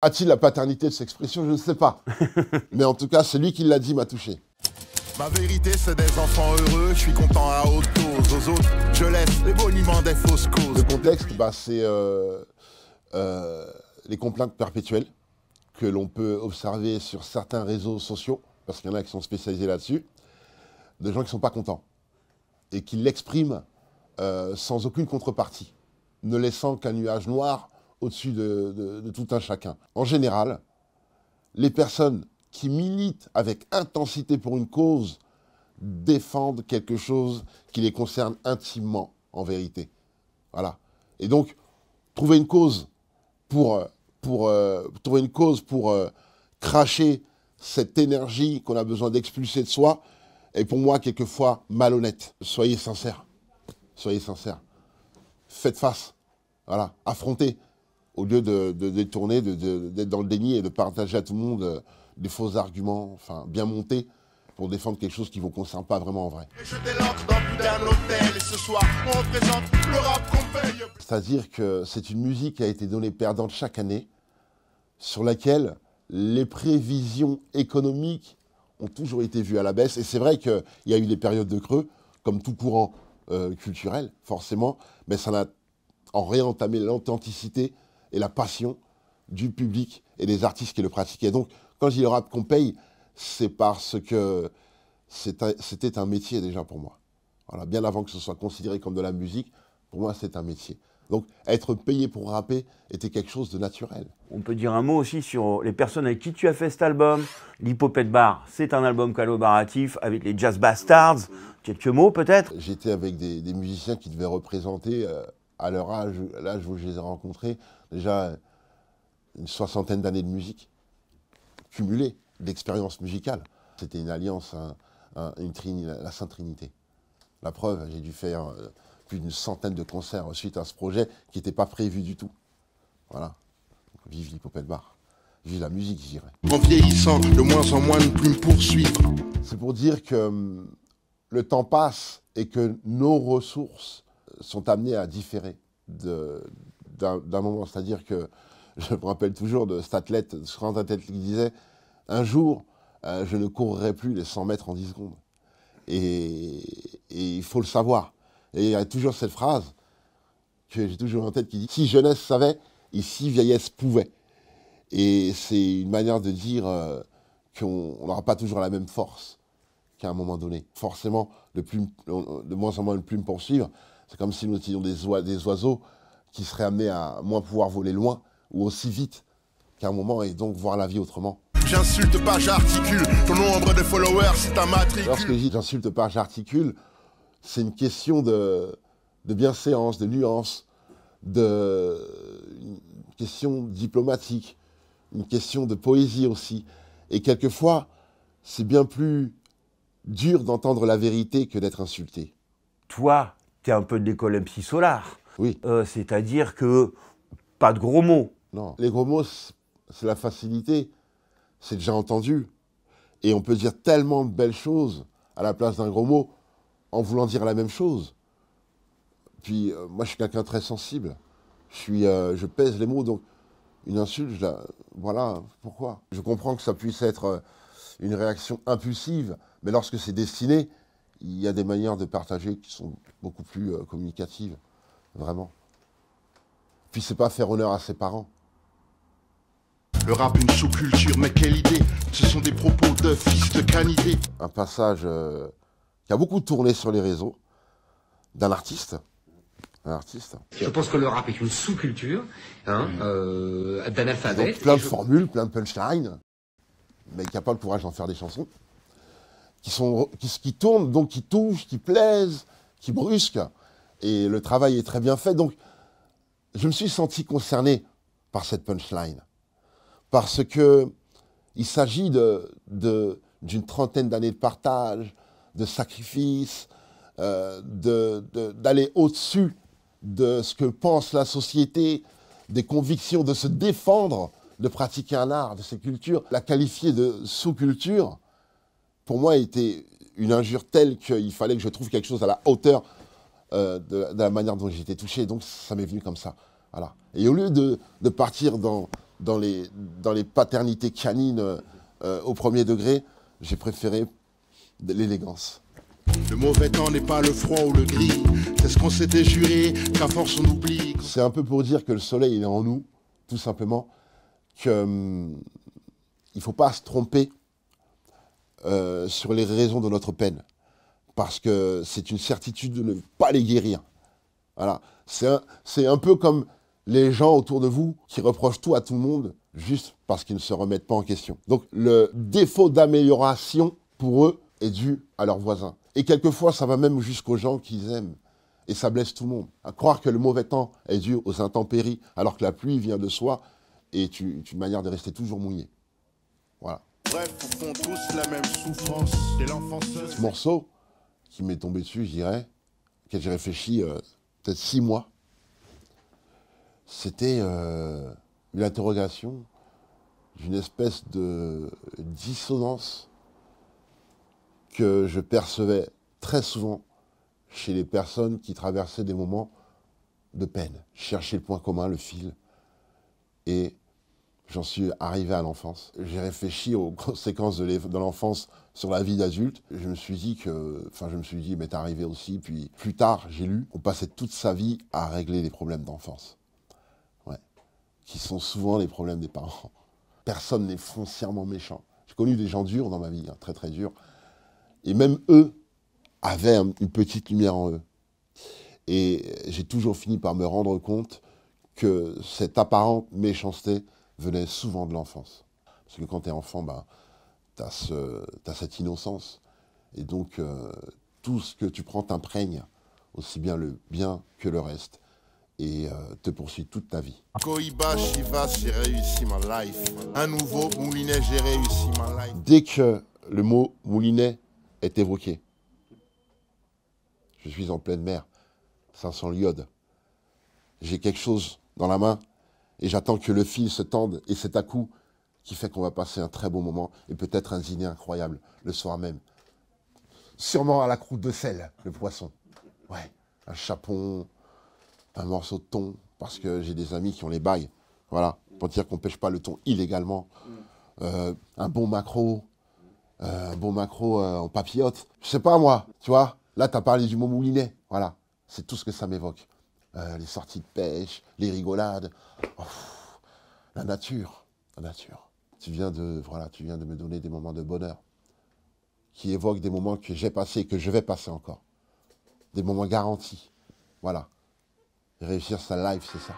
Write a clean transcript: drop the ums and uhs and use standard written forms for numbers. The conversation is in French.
A-t-il la paternité de cette expression? Je ne sais pas. Mais en tout cas, celui qui l'a dit m'a touché. Ma vérité, c'est des enfants heureux, je suis content à haute cause. Aux autres, je laisse les boniments des fausses causes. Le contexte, c'est les complaintes perpétuelles que l'on peut observer sur certains réseaux sociaux, parce qu'il y en a qui sont spécialisés là-dessus, de gens qui ne sont pas contents et qui l'expriment sans aucune contrepartie, ne laissant qu'un nuage noir au-dessus de tout un chacun. En général, les personnes qui militent avec intensité pour une cause défendent quelque chose qui les concerne intimement, en vérité. Voilà. Et donc, trouver une cause pour cracher cette énergie qu'on a besoin d'expulser de soi est pour moi quelquefois malhonnête. Soyez sincères. Soyez sincères. Faites face. Voilà. Affrontez. Au lieu de détourner, d'être dans le déni et de partager à tout le monde des faux arguments, enfin, bien montés, pour défendre quelque chose qui ne vous concerne pas vraiment en vrai. C'est-à-dire que c'est une musique qui a été donnée perdante chaque année, sur laquelle les prévisions économiques ont toujours été vues à la baisse. Et c'est vrai qu'il y a eu des périodes de creux, comme tout courant culturel, forcément, mais ça n'a en réentamé l'authenticité et la passion du public et des artistes qui le pratiquaient. Donc, quand je dis le rap qu'on paye, c'est parce que c'était un métier déjà pour moi. Voilà, bien avant que ce soit considéré comme de la musique, pour moi, c'est un métier. Donc, être payé pour rapper était quelque chose de naturel. On peut dire un mot aussi sur les personnes avec qui tu as fait cet album. L'Hippopète Bar, c'est un album collaboratif avec les Jazz Bastards. Quelques mots peut-être? J'étais avec des musiciens qui devaient représenter, à leur âge, l'âge où je les ai rencontrés, déjà une 60aine d'années de musique, cumulée, d'expérience musicale. C'était une alliance, la Sainte Trinité. La preuve, j'ai dû faire plus d'une centaine de concerts suite à ce projet qui n'était pas prévu du tout. Voilà. Vive l'Hippopète Bar. Vive la musique, je dirais. En vieillissant, de moins en moins de plumes poursuivre. C'est pour dire que le temps passe et que nos ressources sont amenées à différer d'un moment. C'est-à-dire que je me rappelle toujours de cet athlète, ce grand athlète qui disait « Un jour, je ne courrai plus les 100 mètres en 10 secondes. » Et il faut le savoir. Et il y a toujours cette phrase que j'ai toujours en tête qui dit « Si jeunesse savait, et si vieillesse pouvait ». Et c'est une manière de dire qu'on n'aura pas toujours la même force qu'à un moment donné. Forcément, de moins en moins de plumes poursuivre. C'est comme si nous étions des oiseaux qui seraient amenés à moins pouvoir voler loin ou aussi vite qu'à un moment et donc voir la vie autrement. J'insulte pas, j'articule. Ton nombre de followers, c'est un matricule. Lorsque je dis j'insulte pas, j'articule, c'est une question de bienséance, de nuance, une question diplomatique, une question de poésie aussi. Et quelquefois, c'est bien plus dur d'entendre la vérité que d'être insulté. Toi, tu es un peu de l'école MC Solar. Oui. C'est-à-dire que pas de gros mots. Non. Les gros mots, c'est la facilité. C'est déjà entendu. Et on peut dire tellement de belles choses à la place d'un gros mot en voulant dire la même chose. Puis, moi, je suis quelqu'un de très sensible. Je pèse les mots, donc une insulte, voilà, pourquoi? Je comprends que ça puisse être une réaction impulsive, mais lorsque c'est destiné, il y a des manières de partager qui sont beaucoup plus communicatives, vraiment. Puis c'est pas faire honneur à ses parents. Le rap, une sous-culture, mais quelle idée! Ce sont des propos de fils de canidé. Un passage qui a beaucoup tourné sur les réseaux, d'un artiste. Je pense que le rap est une sous-culture, d'analphabète. Donc plein de formules, plein de punchlines, mais qui n'a pas le courage d'en faire des chansons, qui tournent, donc qui touchent, qui plaisent, qui brusquent. Et le travail est très bien fait. Donc je me suis senti concerné par cette punchline. Parce qu'il s'agit d'une trentaine d'années de partage, de sacrifice, d'aller au-dessus de ce que pense la société, des convictions, de se défendre, de pratiquer un art, de ces cultures. La qualifier de sous-culture, pour moi, était une injure telle qu'il fallait que je trouve quelque chose à la hauteur de la manière dont j'étais touché. Donc ça m'est venu comme ça. Voilà. Et au lieu de partir dans dans les paternités canines au premier degré, j'ai préféré l'élégance. Le mauvais temps n'est pas le froid ou le gris, c'est ce qu'on s'était juré, qu'à force on oublie. C'est un peu pour dire que le soleil il est en nous, tout simplement, qu'il ne faut pas se tromper sur les raisons de notre peine, parce que c'est une certitude de ne pas les guérir. Voilà. C'est un peu comme les gens autour de vous qui reprochent tout à tout le monde juste parce qu'ils ne se remettent pas en question. Donc le défaut d'amélioration pour eux est dû à leurs voisins. Et quelquefois, ça va même jusqu'aux gens qu'ils aiment. Et ça blesse tout le monde. À croire que le mauvais temps est dû aux intempéries, alors que la pluie vient de soi, et une manière de rester toujours mouillé. Voilà. Bref, au fond, tous la même souffrance. Dès l'enfance. Ce morceau qui m'est tombé dessus, je dirais, auquel j'ai réfléchi peut-être 6 mois, c'était une interrogation d'une espèce de dissonance que je percevais très souvent chez les personnes qui traversaient des moments de peine. Je cherchais le point commun, le fil, et j'en suis arrivé à l'enfance. J'ai réfléchi aux conséquences de l'enfance sur la vie d'adulte. Je me suis dit, mais t'es arrivé aussi. Puis plus tard, j'ai lu, on passait toute sa vie à régler les problèmes d'enfance. Ouais. Qui sont souvent les problèmes des parents. Personne n'est foncièrement méchant. J'ai connu des gens durs dans ma vie, hein, très très durs. Et même eux avaient une petite lumière en eux. Et j'ai toujours fini par me rendre compte que cette apparente méchanceté venait souvent de l'enfance. Parce que quand tu es enfant, t'as cette innocence. Et donc, tout ce que tu prends t'imprègne, aussi bien le bien que le reste, et te poursuit toute ta vie. Koiba, Chivas, j'ai réussi ma life. Un nouveau Moulinet, j'ai réussi ma life. Dès que le mot Moulinet est évoqué, je suis en pleine mer, 500 l'iode. J'ai quelque chose dans la main et j'attends que le fil se tende et c'est à coup qui fait qu'on va passer un très beau moment et peut-être un dîner incroyable le soir même. Sûrement à la croûte de sel, le poisson. Ouais, un chapon, un morceau de thon, parce que j'ai des amis qui ont les bails. Voilà, pour dire qu'on ne pêche pas le thon illégalement. Un bon maquereau, en papillote. Je sais pas moi, tu vois. Là, tu as parlé du mot moulinet. Voilà, c'est tout ce que ça m'évoque. Les sorties de pêche, les rigolades, la nature. Tu viens de me donner des moments de bonheur qui évoquent des moments que j'ai passés et que je vais passer encore. Des moments garantis. Voilà. Réussir sa life, c'est ça.